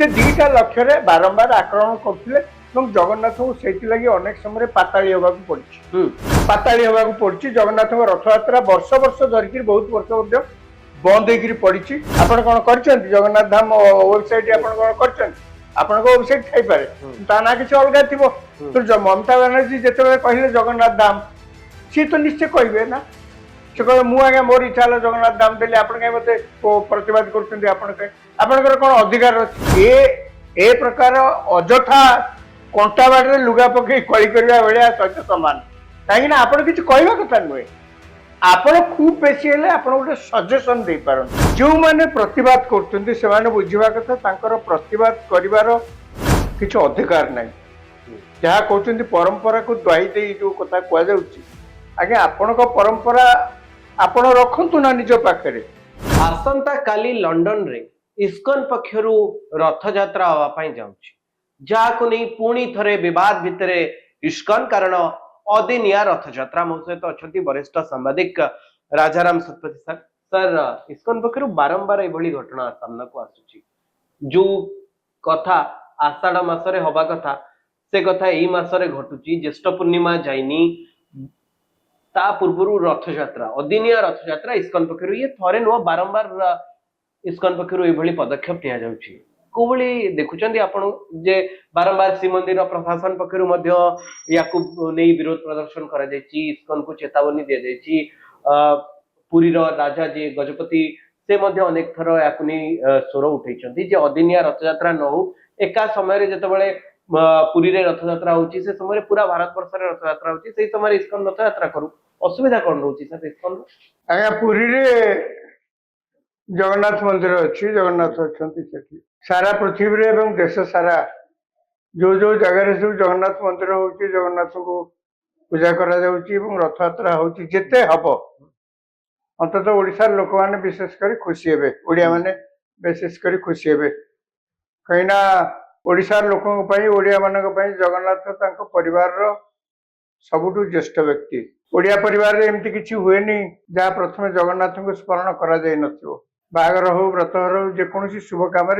से दुईटा लक्ष्य बारंबार आक्रमण करते जगन्नाथ को से अनेक समय पाताड़ी होगा पड़ी पाताड़ी होगा पड़ी जगन्नाथ रथ यात्रा वर्ष वर्ष धरिकी बहुत वर्ष बंद हो पड़ी आपण कौन कर जगन्नाथ धाम वेबसाइट आपण वेबसाइट थी ता ना किसी अलग थी तो ममता बानार्जी जो कहले जगन्नाथ धाम सी तो निश्चय कहे ना से कहे मुझे मोर इच्छा है जगन्नाथ धाम देली आप मत प्रतिवाद कर कौन अधिकार अच्छे ए प्रकार अजथा कंटा बाटे लुगा पकई कली करने भाया सहित सामान कहीं आप किसी कहवा कथा नुहे आपण खूब बेसी गोटे सजेसन दे पार जो मैंने प्रतिवाद कर बुझा कथा प्रतिवाद कर किसी अधिकार ना जहाँ कहते परंपरा को दुआई दे जो कथा कहु आज्ञा आपण परंपरा आपण रखु ना निज पाखे आसंता काली लंडन रे इस्कन पक्षरु रथ यात्रा हवापाई जाउछि जाको नहीं पुणी थरे विवाद भितर इस्कन कारण अदिनिया रथ यात्रा मो सहित अच्छा वरिष्ठ सांबादिक राजाराम सतपथी सर सर इस्कन पक्षरु बारंबार एभली घटना सामना को आसुछि जो कथा आषाढ़ मासरे हवा कथा से कथा एई मासरे घटुछि ज्येष्ठ पूर्णिमा जाइनी ता पूर्व रथ यात्रा अदिनिया रथ यात्रा इस्कन पक्षरु ये थरे नुआ बारंबार इस्कन पक्षरु एभली पदक्षेप निया जाउछि कोभली देखुचंदी आपण जे बारंबार श्रीमंदिर प्रशासन पक्षरु मध्य याकू नै विरोध प्रदर्शन करा जायछि इस्कन को चेतावनी दिया जायछि पुरी रो राजा जे गजपति से मध्य अनेक थर याकू नै स्वर उठैछंती जे अदिनिया रथ यात्रा न हो एका समय रे जतबेले पुरी रे रथ यात्रा होछि से समय पूरा भारत वर्ष रे रथ यात्रा होछि सेही समय इस्कन रथ यात्रा करू असुविधा कोन रहउछि सर इस्कन आज्ञा पुरी रे जगन्नाथ मंदिर अच्छी जगन्नाथ अच्छा सारा पृथ्वी रे एवं देश सारा जो जो जगह सब जगन्नाथ मंदिर होची जगन्नाथ को पूजा करा जाउची एवं रथ यात्रा होची जेते हबो अंतत ओडिसा लोक माने विशेष करी खुशी हेबे ओडिया माने विशेष करी खुशी हेबे कहिना ओडिसा लोकों पई ओडिया मानक पई जगन्नाथ तांको परिवार रो सबुठु ज्येष्ठ व्यक्ति ओडिया परिवार रे एमती किछि हुएनी जहाँ प्रथमे जगन्नाथ को स्मरण करा जाय नथिबो बागर हो व्रत हो जेकोसी शुभ काम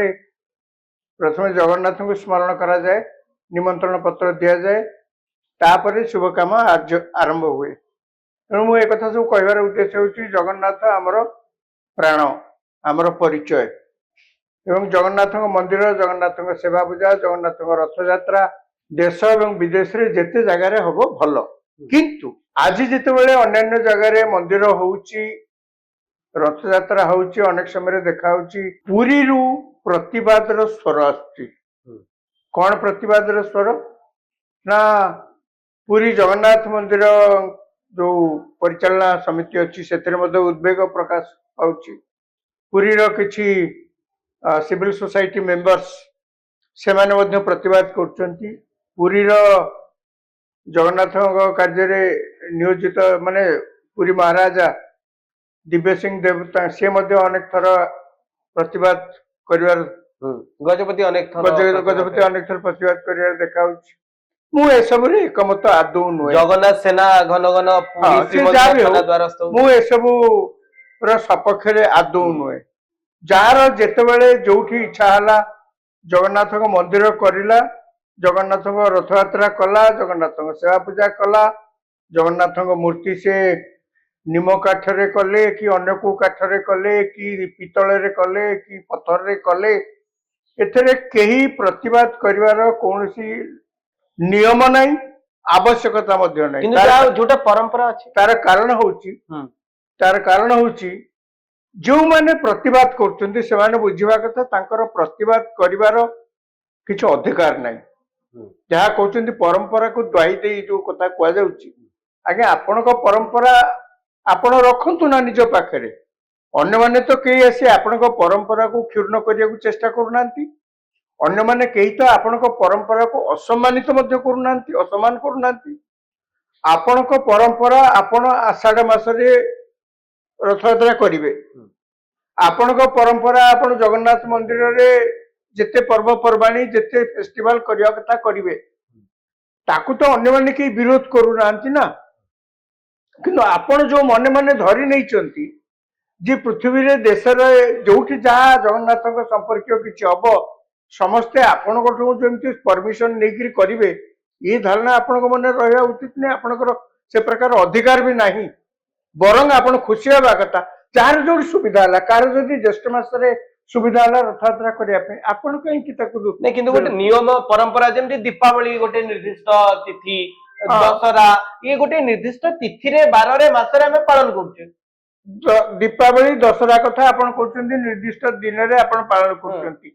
प्रथम जगन्नाथ को स्मरण करा जाए निमंत्रण पत्र दि जाए तापर शुभ काम आरंभ हुए तेणु मुझे एक सब कहबार उद्देश्य हूँ जगन्नाथ आमर प्राण आमर परिचय एवं जगन्नाथ मंदिर जगन्नाथ सेवा पूजा जगन्नाथ रथ यात्रा देश एवं विदेश रे जेते जगार हम भल किंतु आज जिते अन्य जगार मंदिर होउची रथ यात्रा होउची अनेक समय देखा पुरी रु प्रतिवाद स्वर आसुची कौन प्रतिवाद स्वर ना पुरी जगन्नाथ मंदिर जो परिचालना समिति अच्छी से उद्वेग प्रकाश पाउची पुरी रो किछि सिविल सोसाइटी मेंबर्स से माने प्रतिवाद करछंती पुरी रो जगन्नाथ कार्य रे नियोजित माने पुरी महाराजा दिव्य सिंह देवता से अनेक थर प्रतिवाद करिवार गजपति अनेक थर प्रतिवाद करिवार देखा मु एसब रे एकमत आदौ नुहे जगन्नाथ सेना घन घन मु एसबु र सपक्ष रे आदौ नुहे जार जेतेबेले जोठी इच्छा हला जगन्नाथ मंदिर करिला जगन्नाथ रथ यात्रा कला जगन्नाथ सेवा पूजा कला जगन्नाथ मूर्ति से निम काठरे कले कि अन्य को काठरे कले कि पितल रे कले कि पत्थर रे कले एथरे केही प्रतिवाद करिवार कोनोसी नियम नहीं आवश्यकता मध्य नहीं जोटा परंपरा अछि तार कारण होची जो माने प्रतिवाद करछन्ती से माने बुझिबा कथा तांकर प्रतिवाद करिवार किछि अधिकार नहीं जहाँ कहते परंपरा को दुआई दे जो कथा कहु जाउची आज्ञा आपण परंपरा आपण रखु ना निज पाखे अन्य माने तो कई आसी आपण परंपरा को क्षुण्ण करने को चेष्टा करूना अन्य माने कई तो आपण परंपरा को असम्मानित असम्मान करूना आपण परंपरा आपण आषाढ़ मासरे रथ यात्रा करिवे आपण परंपरा आपण जगन्नाथ मंदिर रे जेते पर्वपर्वाणी जेते फेस्टिवल करिया कथा करिवे ताकू तो अन्य माने कई विरोध करूना ना किंतु आपण जो मने मने धरी नहीं चंती जे पृथ्वी रे देश रे जोठी जहाँ जगन्नाथ संपर्क किछि हबो ସମସ୍ତେ ଆପଣଙ୍କଠୁ ଯେମିତି ପରମିଶନ ନେଇକିରି କରିବେ ଏ ଧାରଣା ଆପଣଙ୍କ ମନରେ ରହିବା ଉଚିତ ନାହିଁ। ଆପଣଙ୍କର ସେ ପ୍ରକାର ଅଧିକାର ବି ନାହିଁ। ବରଂ ଆପଣ ଖୁସି ହେବା କଥା ଯାହାର ଯୋଉଠି ସୁବିଧା ହେଲା। କାହାର ଯଦି ଜ୍ୟେଷ୍ଠ ମାସରେ ସୁବିଧା ହେଲା ରଥଯାତ୍ରା କରିବା ପାଇଁ ଆପଣ କାହିଁକି ତାକୁ ନାଇଁ କିନ୍ତୁ ଗୋଟେ ନିୟମ ପରମ୍ପରା ଯେମିତି ଦୀପାବଳି ଗୋଟେ ନିର୍ଦ୍ଦିଷ୍ଟ ତିଥି, ହଁ। ଦଶହରା ଇଏ ଗୋଟେ ନିର୍ଦ୍ଦିଷ୍ଟ ତିଥିରେ ବାରରେ ମାସରେ ଆମେ ପାଳନ କରୁଛେ। ଦୀପାବଳି ଦଶହରା କଥା ଆପଣ କହୁଛନ୍ତି ନିର୍ଦ୍ଦିଷ୍ଟ ଦିନରେ ଆପଣ ପାଳନ କରୁଛନ୍ତି।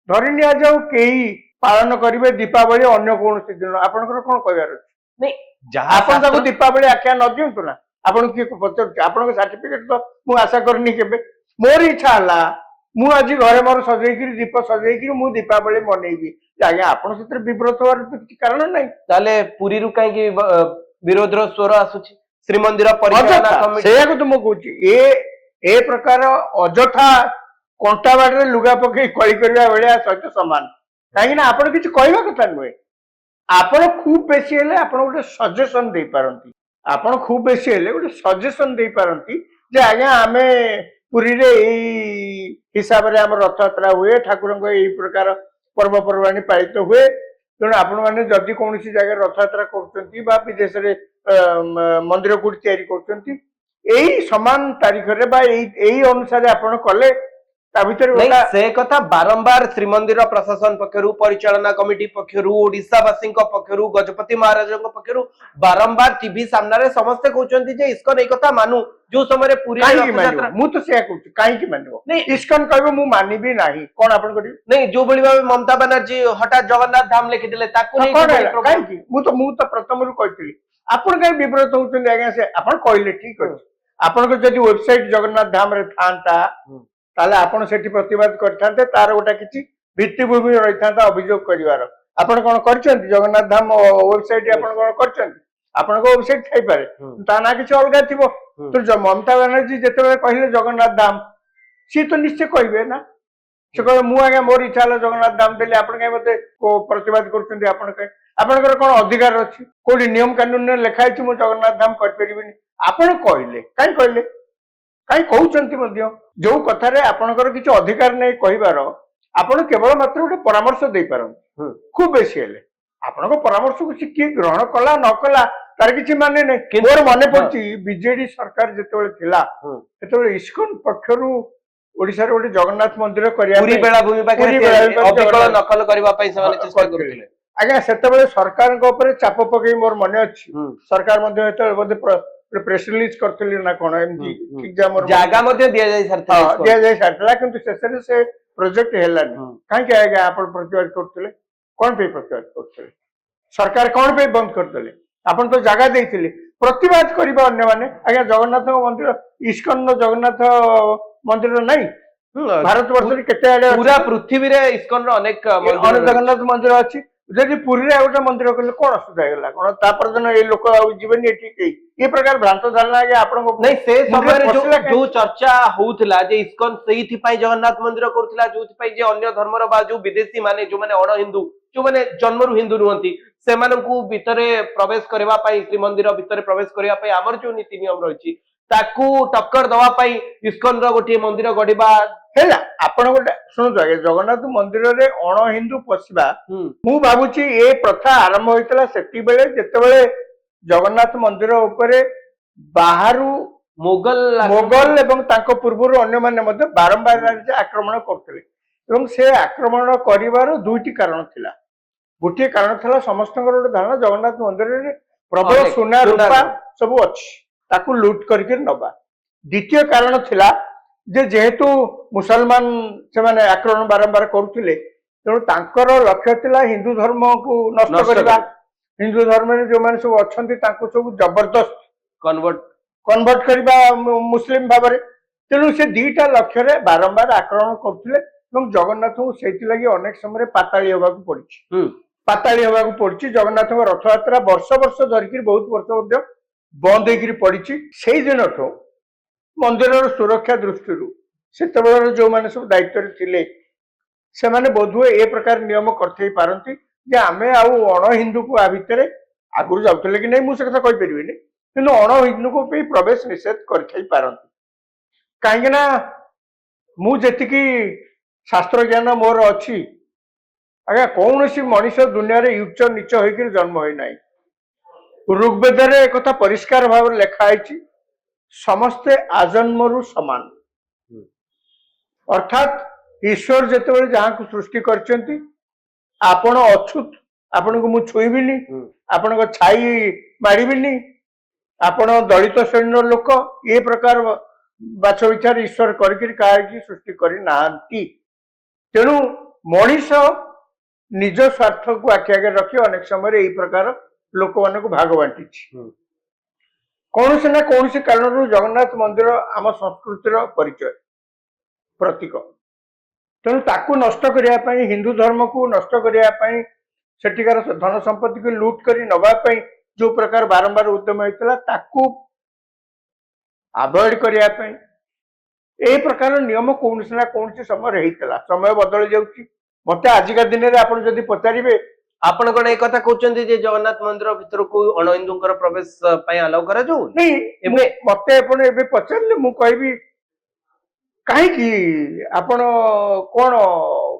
ଧରି ନିଆଯାଉ କେହି ପାଳନ କରିବେ ଦୀପାବଳି ଅନ୍ୟ କୌଣସି ଦିନ ଆପଣଙ୍କର କଣ କହିବାର ଅଛି? ନାଇଁ ଯାହା ଆପଣ ତାକୁ ଦୀପାବଳି ଆଖ୍ୟା ନ ଦିଅନ୍ତୁ ନା। ଆପଣଙ୍କୁ କିଏ ପଚାରୁଛି? ଆପଣଙ୍କ ସାର୍ଟିଫିକେଟ ତ ମୁଁ ଆଶା କରିନି କେବେ। ମୋର ଇଚ୍ଛା ହେଲା ମୁଁ ଆଜି ଘରେ ମୋର ସଜେଇକିରି ଦୀପ ସଜେଇକିରି ମୁଁ ଦୀପାବଳି ମନେଇବି। ଆଜ୍ଞା ଆପଣ ସେଥିରେ ବିବ୍ରତ ହବାର ତ କିଛି କାରଣ ନାହିଁ। ତାହେଲେ ପୁରୀରୁ କାହିଁକି ବିରୋଧର ସ୍ୱର ଆସୁଛି? ଶ୍ରୀମନ୍ଦିର ପରିଚାଳନା କମିଟି ସେଇଆକୁ ତ ମୁଁ କହୁଛି ଏ ପ୍ରକାର ଅଯଥା କଣ୍ଟା ବାଡିରେ ଲୁଗା ପକେଇ କଳି କରିବା ଭଳିଆ ସହିତ ସମାନ। କାହିଁକି ନା ଆପଣ କିଛି କହିବା କଥା ନୁହେଁ। ଆପଣ ଖୁବ ବେଶୀ ହେଲେ ଆପଣ ଗୋଟେ ସଜେସନ ଦେଇପାରନ୍ତି। ଆପଣ ଖୁବ ବେଶୀ ହେଲେ ଗୋଟେ ସଜେସନ ଦେଇପାରନ୍ତି ଯେ ଆଜ୍ଞା ଆମେ ପୁରୀରେ ଏଇ ହିସାବରେ ଆମର ରଥଯାତ୍ରା ହୁଏ, ଠାକୁରଙ୍କ ଏଇ ପ୍ରକାର ପର୍ବପର୍ବାଣି ପାଳିତ ହୁଏ। ତେଣୁ ଆପଣମାନେ ଯଦି କୌଣସି ଜାଗାରେ ରଥଯାତ୍ରା କରୁଛନ୍ତି ବା ବିଦେଶରେ ମନ୍ଦିର କୋଉଠି ତିଆରି କରୁଛନ୍ତି ଏଇ ସମାନ ତାରିଖରେ ବା ଏଇ ଅନୁସାରେ ଆପଣ କଲେ ତା ଭିତରେ नहीं ଗୋଟା से कथा बारंबार श्रीमंदिर प्रशासन पक्षरु परिचालना कमिटी पक्षरु ओडिशावासी पक्षरु गजपति महाराज पक्षरु बारंबार टीवी सामने समस्ते कहते जे इस्कन एक कथा मानु जो समय पुरी रथयात्रा मु तो सेया कहूँ कहीं मानिबो नहीं इस्कन कहबो मु मानिबी नाही कोन आपन करी नहीं जो बड़ी भाव ममता बनर्जी हठात जगन्नाथ धाम लिखिदिले ताकू नहीं कहीं मु तो प्रथम रु कहती आपन कहीं विब्रत होउछन आज्ञा से आपन कहले ठीक अछि आपन को जदी वेबसाइट जगन्नाथ धाम रे थांता ताले आपन सेठी प्रतिवाद करथांते तार गोटा किछि भित्तिभूमि रहिथांता अभियोग करिवार आपन कोन करछन जगन्नाथ धाम वेबसाइट आपन कोन करछन आपन को वेबसाइट थाई पारे ता ना किछि अलगा थिबो तो जो ममता बनर्जी जेते कहले जगन्नाथ धाम सी तो निश्चय कहबे ना से कह मु आगे मोर इच्छा हला जगन्नाथ धाम देले आपन के मते को प्रतिवाद करछन आपन के आपनकर कोन अधिकार अछि कोडी नियम कानून ने लिखा अछि मु जगन्नाथ धाम कर परिबिनी आपन कहले काई कहले काई कहउचंती मध्य जो कथारे आपनकर किछि अधिकार नै कहिबार आपण केवल मात्र गोटे परामर्श दे पारन खूब बेसी हेले आपण को परामर्श को किए ग्रहण कला न कला तार किछि माने नै मोर माने पड़छि बीजेडी सरकार जेतेबेले थिला सेतेबेले इस्कन पक्षरु ओडिसा रे गोटे जगन्नाथ मंदिर करिया पूरी बेलाभूमि पाखरे अविकल नकल करबा पई सेमाने चेष्टा करथिले आज्ञा सेतेबेले सरकार को ऊपर चाप पकई मोर माने अछि सरकार मध्ये हेते बोधे प्रेस रिलीज करथिले ना कोन एमजी एग्जाम जागा मध्ये दिया जाय सारथला किंतु शेषरे से प्रोजेक्ट हेलानी काहे के आज्ञा आपण प्रतिवाद करथिले कोन पे प्रतिवाद करथिले सरकार कोन पे बंद करथिले आपण तो जागा देथिले प्रतिवाद करिबा अन्य माने आज्ञा जगन्नाथ मंदिर इस्कन जगन्नाथ मंदिर नहीं भारत वर्ष केते आडे पूरा पृथ्वी रे इस्कन रो अनेक जगन्नाथ मंदिर अछि जदि पुरी रे गोटे मंदिर कले कोन असुविधा हैला कोन तापर जन ए लोक जीवनी ठीक ये प्रकार भ्रांत धारणा के आपण को नहीं से समय जो चर्चा होउतला जे इस्कन सेहिथि पई जगन्नाथ मंदिर करथला जोथि पई जे अन्य धर्म रो बा जो विदेशी माने जो माने अण हिंदू जो माने जन्मरु हिंदू रुहंती सेमानकु भितरे प्रवेश करबा पई श्री मंदिर भितरे प्रवेश करबा पई हमर जो नीति नियम रहिछि ताकू टक्कर दवा पई इस्कन रो गोटे मंदिर गडिबा हैला आपण गोटे सुनतो आगे जगन्नाथ मंदिर रे अण हिंदू पसिबा मु भाबुची ए प्रथा आरंभ होइतला सेति बेले जेते बेले जगन्नाथ मंदिर ऊपर बाहरु मोगल एवं तांको पूर्वरु अन्य माने मध्ये बारंबार राज्य आक्रमण करथिले एवं से आक्रमण करिवार दुईटी कारण थिला गोटे कारण थिला समस्तଙ୍କର गोटे धारणा जगन्नाथ मंदिर रे प्रबल सोना रूपा सब अछि ताकू लूट करके नबा द्वितीय कारण थिला जे जेहेतु मुसलमान से माने आक्रमण बारंबार करुथिले तेणु तांकर लक्ष्य थिला हिंदू धर्म को नष्ट करबा हिंदू धर्म रे जो माने सब अछंती तांको सब जबरदस्त कन्वर्ट करबा मुस्लिम भाबरे तेणु से दीटा लक्ष्य रे बारंबार आक्रमण करुथिले एवं जगन्नाथ को सेति लागि अनेक समय पाताळी होबाकू पड़िछि पाताळी होबाकू पड़िछि जगन्नाथ को रथ यात्रा वर्ष वर्ष धरिकी बहुत वर्ष मध्ये बंद होइकरी पड़िछि सेही दिनठो मंदिर सुरक्षा दृष्टि से जो माने सब दायित्व थिले से माने बोधुए ए प्रकार नियम करथै पारंती जे आमे आउ अण हिंदू को आ भितरे आगुर जाउतले कि नै मु से कथा कहि परिबिनी किंतु अण हिंदू को पे प्रवेश निषेध करथै पारंती काहेकि ना मु जेतिकी शास्त्र ज्ञान मोर अछि ଆଜ୍ଞା କୌଣସି ମଣିଷ ଦୁନିଆରେ ଉଚ୍ଚ ନିଚ ହେଇକି ଜନ୍ମ ହୋଇନାହିଁ। ଋଗ୍ବେଦରେ ଏକଥା ପରିଷ୍କାର ଭାବରେ ଲେଖା ହେଇଛି, ସମସ୍ତେ ଆଜନ୍ମରୁ ସମାନ। ଅର୍ଥାତ୍ ଈଶ୍ୱର ଯେତେବେଳେ ଯାହାକୁ ସୃଷ୍ଟି କରିଛନ୍ତି, ଆପଣ ଅଛୁତ, ଆପଣଙ୍କୁ ମୁଁ ଛୁଇଁବିନି, ଆପଣଙ୍କ ଛାଇ ମାରିବିନି, ଆପଣ ଦଳିତ ଶ୍ରେଣୀର ଲୋକ, ଏ ପ୍ରକାର ବାଛ ବିଚାର ଈଶ୍ୱର କରିକି କାହାକି ସୃଷ୍ଟି କରିନାହାନ୍ତି। ତେଣୁ ମଣିଷ ନିଜ ସ୍ୱାର୍ଥକୁ ଆଖି ଆଗରେ ରଖି ଅନେକ ସମୟରେ ଏଇ ପ୍ରକାର ଲୋକମାନଙ୍କୁ ଭାଗ ବାଣ୍ଟିଛି। କୌଣସି ନା କୌଣସି କାରଣରୁ ଜଗନ୍ନାଥ ମନ୍ଦିର ଆମ ସଂସ୍କୃତିର ପରିଚୟ, ପ୍ରତୀକ। ତେଣୁ ତାକୁ ନଷ୍ଟ କରିବା ପାଇଁ, ହିନ୍ଦୁ ଧର୍ମକୁ ନଷ୍ଟ କରିବା ପାଇଁ, ସେଠିକାର ଧନ ସମ୍ପତ୍ତିକୁ ଲୁଟ କରି ନବା ପାଇଁ ଯୋଉ ପ୍ରକାର ବାରମ୍ବାର ଉଦ୍ୟମ ହେଇଥିଲା, ତାକୁ ଆଭଏଡ କରିବା ପାଇଁ এই ପ୍ରକାର ନିୟମ କୌଣସି ନା କୌଣସି ସମୟରେ ହେଇଥିଲା। ସମୟ ବଦଳି ଯାଉଛି। ମତେ ଆଜିକା ଦିନରେ ଆପଣ ଯଦି ପଚାରିବେ, ଆପଣ କଣ ଏ କଥା କହୁଛନ୍ତି ଯେ ଜଗନ୍ନାଥ ମନ୍ଦିର ଭିତରକୁ ଅଣ ହିନ୍ଦୁଙ୍କର ପ୍ରବେଶ ପାଇଁ ଆଲାଉ କରାଯାଉ? ନାଇଁ ଏବେ ମତେ ଆପଣ ଏବେ ପଚାରିଲେ ମୁଁ କହିବି କାହିଁକି ଆପଣ କଣ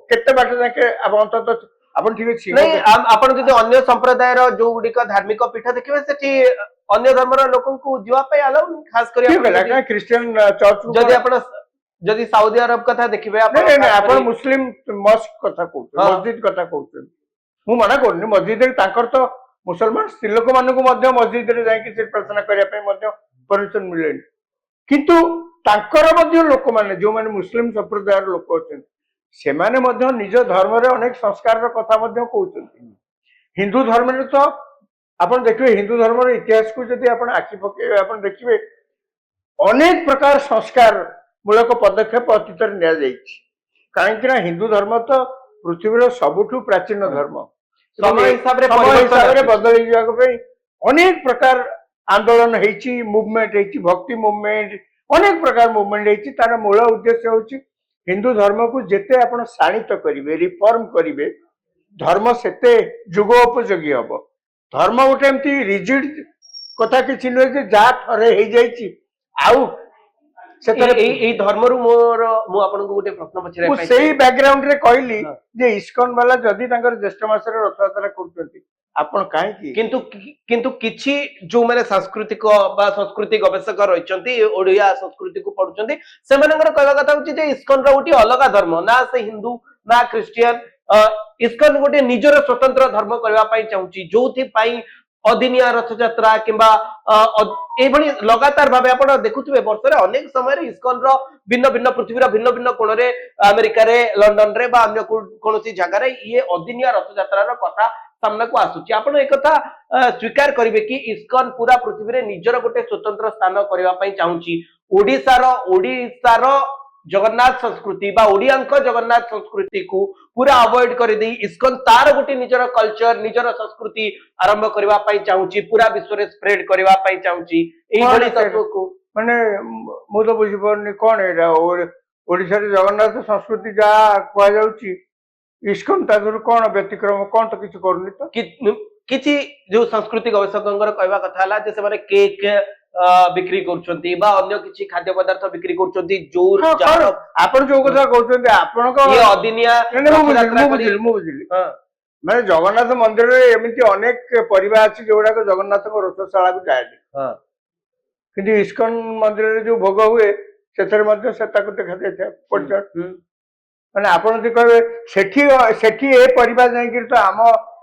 କେତେ ବାଟ ଯାକେ ଅନ୍ତତଃ ଆପଣ ଠିକ ଅଛି। ନାଇଁ ଆପଣ ଯଦି ଅନ୍ୟ ସମ୍ପ୍ରଦାୟର ଯୋଉ ଗୁଡିକ ଧାର୍ମିକ ପୀଠ ଦେଖିବେ ସେଠି ଅନ୍ୟ ଧର୍ମର ଲୋକଙ୍କୁ ଯିବା ପାଇଁ ଆଲାଉ ନାହିଁ। ଖାସ କରି ଠିକ ହେଲା କାହିଁ ଖ୍ରୀଷ୍ଟିଆନ ଚର୍ଚ୍ଚ ଯଦି ଆପଣ ଯଦି ସାଉଦି ଆରବ କଥା ଦେଖିବେ, ଆପଣ ମୁସଲିମ ମସ୍କ କଥା କହୁଛନ୍ତି, ମସଜିଦ କଥା କହୁଛନ୍ତି। ମୁଁ ମନା କରୁନି, ମସଜିଦରେ ତାଙ୍କର ତ ମୁସଲମାନ ସ୍ତ୍ରୀ ଲୋକମାନଙ୍କୁ ମଧ୍ୟ ମସଜିଦରେ ଯାଇକି ସେ ପ୍ରାର୍ଥନା କରିବା ପାଇଁ ମଧ୍ୟ ପରମିଶନ ମିଳେନି। କିନ୍ତୁ ତାଙ୍କର ମଧ୍ୟ ଲୋକମାନେ ଯୋଉମାନେ ମୁସଲିମ ସମ୍ପ୍ରଦାୟର ଲୋକ ଅଛନ୍ତି, ସେମାନେ ମଧ୍ୟ ନିଜ ଧର୍ମରେ ଅନେକ ସଂସ୍କାରର କଥା ମଧ୍ୟ କହୁଛନ୍ତି। ହିନ୍ଦୁ ଧର୍ମରେ ତ ଆପଣ ଦେଖିବେ, ହିନ୍ଦୁ ଧର୍ମର ଇତିହାସକୁ ଯଦି ଆପଣ ଆଖି ପକେଇବେ, ଆପଣ ଦେଖିବେ ଅନେକ ପ୍ରକାର ସଂସ୍କାର ମୂଳକ ପଦକ୍ଷେପ ଅତୀତରେ ନିଆଯାଇଛି। କାହିଁକି ନା ହିନ୍ଦୁ ଧର୍ମ ତ ପୃଥିବୀର ସବୁଠୁ ପ୍ରାଚୀନ ଧର୍ମ। ସମୟ ହିସାବରେ ବଦଳି ଯିବା ପାଇଁ ଅନେକ ପ୍ରକାର ଆନ୍ଦୋଳନ ହେଇଛି, ମୁଭମେଣ୍ଟ ହେଇଛି, ଭକ୍ତି ମୁଭମେଣ୍ଟ, ଅନେକ ପ୍ରକାର ମୁଭମେଣ୍ଟ ହେଇଛି। ତାର ମୂଳ ଉଦ୍ଦେଶ୍ୟ ହଉଛି ହିନ୍ଦୁ ଧର୍ମକୁ ଯେତେ ଆପଣ ଶାଣିତ କରିବେ, ରିଫର୍ମ କରିବେ, ଧର୍ମ ସେତେ ଯୁଗ ଉପଯୋଗୀ ହବ। ଧର୍ମ ଗୋଟେ ଏମିତି ରିଜିଡ କଥା କିଛି ନୁହେଁ ଯେ ଯାହା ଥରେ ହେଇଯାଇଛି ଆଉ ଏଇ ଧର୍ମରୁ ମୁଁ ଆପଣଙ୍କୁ ଗୋଟେ ପ୍ରଶ୍ନ ପଚାରିବା ପାଇଁ ସେଇ ବ୍ୟାକଗ୍ରାଉଣ୍ଡରେ କହିଲି ଯେ ଇସ୍କନ ବାଲା ଯଦି ତାଙ୍କର ଜ୍ୟେଷ୍ଠ ମାସରେ ରଥଯାତ୍ରା କରୁଛନ୍ତି, ଆପଣ କାହିଁକି? କିନ୍ତୁ କିଛି ଯୋଉମାନେ ସାଂସ୍କୃତିକ ବା ସଂସ୍କୃତି ଗବେଷକ ରହିଛନ୍ତି, ଓଡିଆ ସଂସ୍କୃତିକୁ ପଢୁଛନ୍ତି, ସେମାନଙ୍କର କହିବା କଥା ହଉଛି ଯେ ଇସ୍କନର ଗୋଟେ ଅଲଗା ଧର୍ମ, ନା ସେ ହିନ୍ଦୁ ନା ଖ୍ରୀଷ୍ଟିଆନ। ଇସ୍କନ ଗୋଟେ ନିଜର ସ୍ୱତନ୍ତ୍ର ଧର୍ମ କରିବା ପାଇଁ ଚାହୁଁଛି, ଯୋଉଥିପାଇଁ ଅଦିନିଆ ରଥଯାତ୍ରା କିମ୍ବା ଏଇଭଳି ଲଗାତାର ଭାବେ ଆପଣ ଦେଖୁଥିବେ ବର୍ଷରେ ଅନେକ ସମୟରେ ଇସ୍କନର ଭିନ୍ନ ଭିନ୍ନ ପୃଥିବୀର ଭିନ୍ନ ଭିନ୍ନ କୋଣରେ, ଆମେରିକାରେ, ଲଣ୍ଡନରେ ବା ଅନ୍ୟ କୌଣସି ଜାଗାରେ ଇଏ ଅଦିନିଆ ରଥଯାତ୍ରାର କଥା ସାମ୍ନାକୁ ଆସୁଛି। ଆପଣ ଏକଥା ସ୍ୱୀକାର କରିବେ କି ଇସ୍କନ ପୁରା ପୃଥିବୀରେ ନିଜର ଗୋଟେ ସ୍ୱତନ୍ତ୍ର ସ୍ଥାନ କରିବା ପାଇଁ ଚାହୁଁଛି? ଓଡ଼ିଶାର ଜଗନ୍ନାଥ ସଂସ୍କୃତି ବା ଓଡ଼ିଆଙ୍କ ଜଗନ୍ନାଥ ସଂସ୍କୃତିକୁ ପୁରା ଆଭଏଡ କରିଦେଇ ଇସ୍କନ ତାର ଗୋଟେ ନିଜର କଲଚର, ନିଜର ସଂସ୍କୃତି ଆରମ୍ଭ କରିବା ପାଇଁ ଚାହୁଁଛି, ପୁରା ବିଶ୍ୱରେ ସ୍ପ୍ରେଡ କରିବା ପାଇଁ ଚାହୁଁଛି। ଏଇଭଳି ତତ୍ତ୍ୱକୁ ମାନେ ମୁଁ ତ ବୁଝିପାରୁନି କଣ ଏଇଟା। ଓଡ଼ିଶାରେ ଜଗନ୍ନାଥ ସଂସ୍କୃତି ଯାହା କୁହାଯାଉଛି, ଇସ୍କନ ତା ଦେହରୁ କଣ ବ୍ୟତିକ୍ରମ, କଣ ତ କିଛି କରୁନି ତ। କିଛି ଯୋଉ ସଂସ୍କୃତି ଗବେଷକଙ୍କର କହିବା କଥା ହେଲା ଯେ ସେମାନେ କେକ୍ ବିକ୍ରି କରୁଛନ୍ତି ବା ଅନ୍ୟ କିଛି ଖାଦ୍ୟ ପଦାର୍ଥ ବିକ୍ରି କରୁଛନ୍ତି। ଯୋଉ ଆପଣ ଯୋଉ କଥା କହୁଛନ୍ତି, ଆପଣଙ୍କ ଅଦିନିଆ ମୁଁ ବୁଝିଲି। ମାନେ ଜଗନ୍ନାଥ ମନ୍ଦିରରେ ଏମିତି ଅନେକ ପରିବା ଅଛି ଯୋଉଗୁଡାକ ଜଗନ୍ନାଥଙ୍କ ରୋଷଶାଳାକୁ ଯାଏନି, କିନ୍ତୁ ଇସ୍କନ ମନ୍ଦିରରେ ଯୋଉ ଭୋଗ ହୁଏ ସେଥିରେ ମଧ୍ୟ ସେ ତାକୁ ଦେଖାଯାଇଥାଏ ପରିଚୟ। ମାନେ ଆପଣ ଯଦି କହିବେ ସେଠି ଏ ପରିବା ଯାଇକିରି ତ ଆମ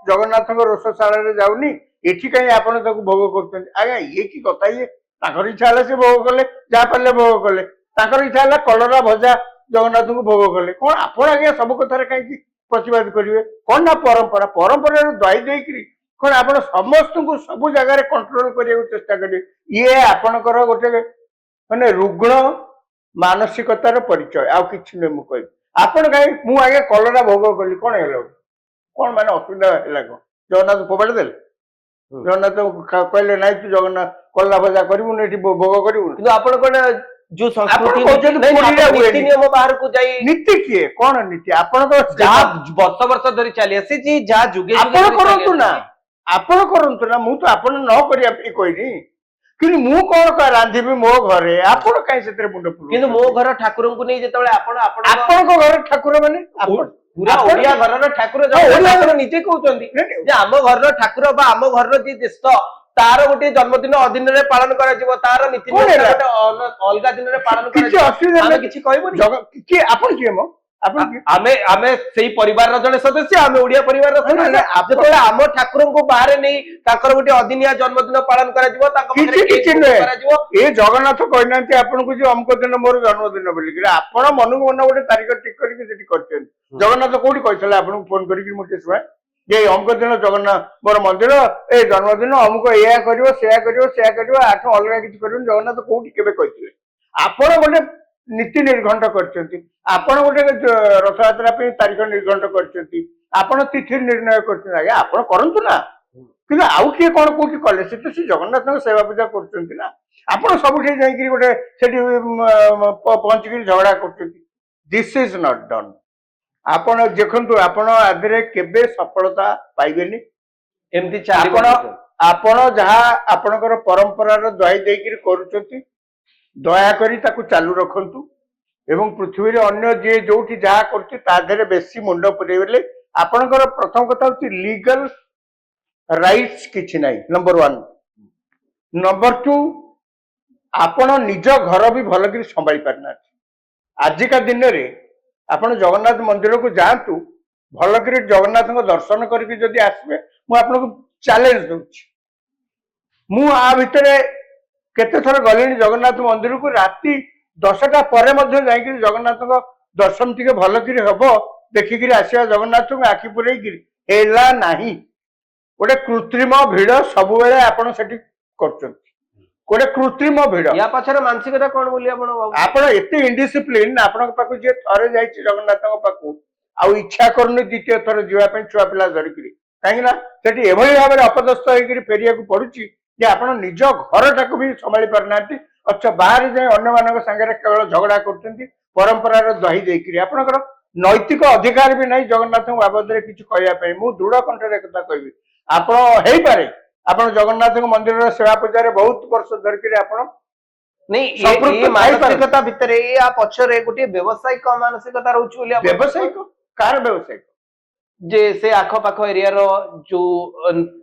ଜଗନ୍ନାଥଙ୍କ ରୋଷଶାଳାରେ ଯାଉନି, ଏଠି କାହିଁ ଆପଣ ତାକୁ ଭୋଗ କରୁଛନ୍ତି? ଆଜ୍ଞା ଇଏ କି କଥା? ଇଏ ତାଙ୍କର ଇଚ୍ଛା ହେଲା ସେ ଭୋଗ କଲେ, ଯାହା ପାରିଲେ ଭୋଗ କଲେ। ତାଙ୍କର ଇଚ୍ଛା ହେଲା କଲରା ଭଜା ଜଗନ୍ନାଥଙ୍କୁ ଭୋଗ କଲେ। କଣ ଆପଣ ଆଜ୍ଞା ସବୁ କଥାରେ କାହିଁକି ପ୍ରତିବାଦ କରିବେ? କଣ ନା ପରମ୍ପରାରୁ ଦାୟୀ ଦେଇକିରି କଣ ଆପଣ ସମସ୍ତଙ୍କୁ ସବୁ ଜାଗାରେ କଣ୍ଟ୍ରୋଲ କରିବାକୁ ଚେଷ୍ଟା କରିବେ? ଇଏ ଆପଣଙ୍କର ଗୋଟେ ମାନେ ରୁଗ୍ଣ ମାନସିକତାର ପରିଚୟ, ଆଉ କିଛି ନୁହେଁ। ମୁଁ କହିବି ଆପଣ କାହିଁ, ମୁଁ ଆଜ୍ଞା କଲରା ଭୋଗ କଲି, କଣ ହେଲା? କଣ ମାନେ ଅସୁବିଧା ହେଲା? କଣ ଜଗନ୍ନାଥ ଫୋପାଡ଼ି ଦେଲେ? ଜଗନ୍ନାଥ କହିଲେ ନାଇଁ ତୁ ଜଗନ୍ନାଥ କଲରା ଭଜା କରିବୁନି, ଏଠି ଭୋଗ କରିବୁନି? କିନ୍ତୁ ଆପଣ କଣ ଯୋଉ ସଂସ୍କୃତି ନିୟମ ବାହାରକୁ ଯାଇ ନୀତି କିଏ କଣ ନୀତି ଆପଣଙ୍କର ଯାହା ବର୍ଷ ବର୍ଷ ଧରି ଚାଲି ଆସିଛି, ଯାହା ଯୁଗେ ଆପଣ କରନ୍ତୁ ନା, ଆପଣ କରନ୍ତୁ ନା। ମୁଁ ତ ଆପଣ ନ କରିବା ପାଇଁ କହିନି, କିନ୍ତୁ ମୁଁ କଣ ରାନ୍ଧିବି ମୋ ଘରେ, ଆପଣ କାହିଁ ସେଥିରେ ମୁଣ୍ଡ ପୁରାଉଛନ୍ତି? କିନ୍ତୁ ମୋ ଘର ଠାକୁରଙ୍କୁ ନେଇ ଯେତେବେଳେ ଆପଣଙ୍କ ଘର ଠାକୁର ମାନେ पूरा ଆପଣ- ओडिया घरर ठाकुर ହଁ, जगन्नाथ ଓଡିଆ ଠାକୁର ନିଜେ କହୁଛନ୍ତି ନାଇଁ, ନାଇଁ, ଯେ ଆମ ଘରର ଠାକୁର ବା ଆମ ଘରର ଯିଏ ଜ୍ୟେଷ୍ଠ ତାର ଗୋଟେ ଜନ୍ମଦିନ ଅଦିନରେ ପାଳନ କରାଯିବ ତାର ନୀତି କଣ ନିୟମ ହେଲା? ଗୋଟେ ଅଲଗା ଦିନରେ ପାଳନ କିଛି କରାଯିବ ଅସୁବିଧା ଆମେ ନାହିଁ। କିଛି କହିବୁନି କିଏ ଆପଣ କିଏ ମୋ ଆପଣ କିଏ ଆମେ ସେଇ ପରିବାରର ଜଣେ ସଦସ୍ୟ ଆମେ ଓଡିଆ ପରିବାରର ନା, ନା, ସଦସ୍ୟ ନା, ଆପଣ- ଯେତେବେଳେ ଆମ ଠାକୁରଙ୍କୁ ବାହାରେ ନେଇ ତାଙ୍କର ଗୋଟେ ଅଦିନିଆ ଜନ୍ମଦିନ ପାଳନ କରାଯିବ ତାଙ୍କ ପାଖରେ କିଛି କେକ୍ କିଛି ଭୋଗ ନୁହେଁ କରାଯିବ ଏ ଜଗନ୍ନାଥ କହିନାହାନ୍ତି ଆପଣଙ୍କୁ ଯେ ଅମୁକ ଦିନ ମୋର ଜନ୍ମଦିନ ବୋଲିକିରି ଆପଣ ମନକୁ ମନ ଗୋଟେ ତାରିଖ ଠିକ କରିକି ସେଠି କରିଛନ୍ତି ଜଗନ୍ନାଥ କୋଉଠି କହିଥିଲେ ଆପଣଙ୍କୁ ଫୋନ କରିକି ମୁଁ ଟିକେ ଶୁଣେ ଯେ ଅମୁକ ଦିନ ଜଗନ୍ନାଥ ମୋର ମନ୍ଦିର ଏ ଜନ୍ମଦିନ ଅମୁକ ଏୟା କରିବ ସେୟା କରିବ ଆଠ ଅଲଗା କିଛି କରିବନି ଜଗନ୍ନାଥ କୋଉଠି କେବେ କହିଥିଲେ ଆପଣ ଗୋଟେ ନୀତି ନିର୍ଘଣ୍ଟ କରିଛନ୍ତି ଆପଣ ଗୋଟେ ରଥଯାତ୍ରା ପାଇଁ ତାରିଖ ନିର୍ଘଣ୍ଟ କରିଛନ୍ତି ଆପଣ ତିଥି ନିର୍ଣ୍ଣୟ କରିଛନ୍ତି ଆଜ୍ଞା ଆପଣ କରନ୍ତୁ ନା କିନ୍ତୁ ଆଉ କିଏ କଣ କୋଉଠି କଲେ ସେ ତ ସେ ଜଗନ୍ନାଥଙ୍କ ସେବା ପୂଜା କରୁଛନ୍ତି ନା ଆପଣ ସବୁଠି ଯାଇକିରି ଗୋଟେ ସେଠି ପହଞ୍ଚିକିରି ଝଗଡା କରୁଛନ୍ତି ଦିସ୍ ଇଜ ନଟ୍ ଡନ୍ ଆପଣ ଦେଖନ୍ତୁ ଆପଣ ଆଦେହରେ କେବେ ସଫଳତା ପାଇବେନି ଏମିତି ଚାଲିବ ଆପଣ କହୁଛନ୍ତି। ଆପଣ ଯାହା ଆପଣଙ୍କର ପରମ୍ପରାର ଦହାଇ ଦେଇକିରି କରୁଛନ୍ତି ଦୟାକରି ତାକୁ ଚାଲୁ ରଖନ୍ତୁ ଏବଂ ପୃଥିବୀରେ ଅନ୍ୟ ଯିଏ ଯୋଉଠି ଯାହା କରୁଛି ତା ଦେହରେ ବେଶୀ ମୁଣ୍ଡ ପୁରେଇଲେ ଆପଣଙ୍କର ପ୍ରଥମ କଥା ହଉଛି ଲିଗାଲ ରାଇଟ୍ସ କିଛି ନାହିଁ ନମ୍ବର ୱାନ୍ ନମ୍ବର ଟୁ ଆପଣ ନିଜ ଘର ବି ଭଲକିରି ସମ୍ଭାଳି ପାରିନାହାନ୍ତି ଆଜିକା ଦିନରେ ଆପଣ ଜଗନ୍ନାଥ ମନ୍ଦିରକୁ ଯାଆନ୍ତୁ ଭଲକିରି ଜଗନ୍ନାଥଙ୍କ ଦର୍ଶନ କରିକି ଯଦି ଆସିବେ ମୁଁ ଆପଣଙ୍କୁ ଚ୍ୟାଲେଞ୍ଜ ଦଉଛି ମୁଁ ଆ ଭିତରେ କେତେ ଥର ଗଲିଣି ଜଗନ୍ନାଥ ମନ୍ଦିରକୁ ରାତି 10ଟା ପରେ ମଧ୍ୟ ଯାଇକିରି ଜଗନ୍ନାଥଙ୍କ ଦର୍ଶନ ଟିକେ ଭଲକିରି ହବ ଦେଖିକିରି ଆସିବା ଜଗନ୍ନାଥଙ୍କୁ ଆଖି ପୁରେଇକିରି ହେଲା ନାହିଁ ଗୋଟେ କୃତ୍ରିମ ଭିଡ ସବୁବେଳେ ଆପଣ ସେଠି କରୁଛନ୍ତି ଗୋଟେ କୃତ୍ରିମ ଭିଡ ୟା ପଛରେ ମାନସିକତା କଣ ବୋଲି ଆପଣ ଭାବୁଛନ୍ତି? ଆପଣ ଏତେ ଇଣ୍ଡିସିପ୍ଲିନ ଆପଣଙ୍କ ପାଖକୁ ଯିଏ ଥରେ ଯାଇଛି ଜଗନ୍ନାଥଙ୍କ ପାଖକୁ ଆଉ ଇଚ୍ଛା କରୁନି ଦ୍ୱିତୀୟ ଥର ଯିବା ପାଇଁ ଛୁଆ ପିଲା ଧରିକିରି କାହିଁକି ନା ସେଠି ଏଭଳି ଭାବରେ ଅପଦସ୍ତ ହେଇକିରି ଫେରିବାକୁ ପଡୁଛି ଯେ ଆପଣ ନିଜ ଘରଟାକୁ ବି ସମ୍ଭାଳି ପାରୁନାହାନ୍ତି ଅଛ ବାହାରେ ଯାଇ ଅନ୍ୟମାନଙ୍କ ସାଙ୍ଗରେ କେବଳ ଝଗଡା କରୁଛନ୍ତି ପରମ୍ପରାର ଦହି ଦେଇକିରି ଆପଣଙ୍କର ନୈତିକ ଅଧିକାର ବି ନାହିଁ ଜଗନ୍ନାଥଙ୍କ ବାବଦରେ କିଛି କହିବା ପାଇଁ ମୁଁ ଦୃଢ କଣ୍ଠରେ କଥା କହିବି ଆପଣ ହେଇପାରେ ଆପଣ ଜଗନ୍ନାଥଙ୍କ ମନ୍ଦିରର ସେବା ପୂଜାରେ ବହୁତ ବର୍ଷ ଧରିକିରି ଆପଣ नहीं संपृक्त ये थाई मानसिकता भितरे या पछरे गोटे व्यवसायिक मानसिकता रहउछि बोली आपण ବ୍ୟବସାୟିକ କାର ବ୍ୟବସାୟିକ जे से आखो पाखो एरिया रो जो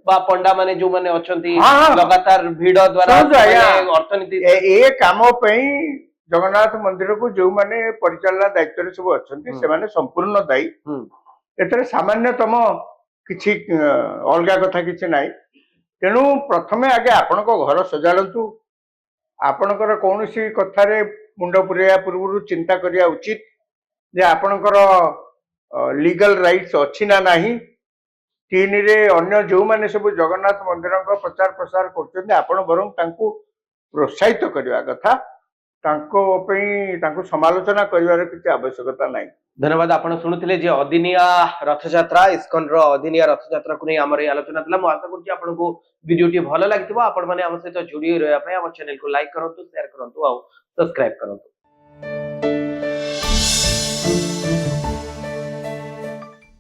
बा पंडा माने जो माने अछंती हाँ, हाँ। लगातार भीड़ द्वारा ଶୁଣନ୍ତୁ ଆଜ୍ଞା, माने अर्थनीति ଏ କାମ ପାଇଁ ଜଗନ୍ନାଥ ମନ୍ଦିରକୁ ଯୋଉମାନେ ପରିଚାଳନା ଦାୟିତ୍ୱରେ ସବୁ ଅଛନ୍ତି ସେମାନେ ସମ୍ପୂର୍ଣ୍ଣ ଦାୟୀ ଏଥିରେ ସାମାନ୍ୟତମ କିଛି ଅଲଗା କଥା କିଛି ନାହିଁ ତେଣୁ ପ୍ରଥମେ ଆଗେ ଆପଣଙ୍କ ଘର ସଜାଡ଼ନ୍ତୁ ଆପଣଙ୍କର କୌଣସି କଥାରେ ମୁଣ୍ଡ ପୁରେଇବା ପୂର୍ବରୁ ଚିନ୍ତା କରିବା ଉଚିତ ଯେ ଆପଣଙ୍କର ଲିଗାଲ ରାଇଟ୍ସ ଅଛି ନା ନାହିଁ ତିନିରେ ଅନ୍ୟ ଯୋଉମାନେ ସବୁ ଜଗନ୍ନାଥ ମନ୍ଦିରଙ୍କ ପ୍ରଚାର ପ୍ରସାର କରୁଛନ୍ତି ଆପଣ ବରଂ ତାଙ୍କୁ ପ୍ରୋତ୍ସାହିତ କରିବା କଥା ତାଙ୍କ ପାଇଁ ତାଙ୍କୁ ସମାଲୋଚନା କରିବାର କିଛି ଆବଶ୍ୟକତା ନାହିଁ धन्यवाद आपण शुणुथिले जे अदिनिया रथयात्रा इस्कन रो अदिनिया रथयात्रा को नै हमर ए आलोचना थला मु आशा करछि आपनको वीडियो टी भलो लागितबो आपण माने हम सहित जोडी रहया पय हम चैनल को लाइक करंतु शेयर करंतु आ सब्सक्राइब करंतु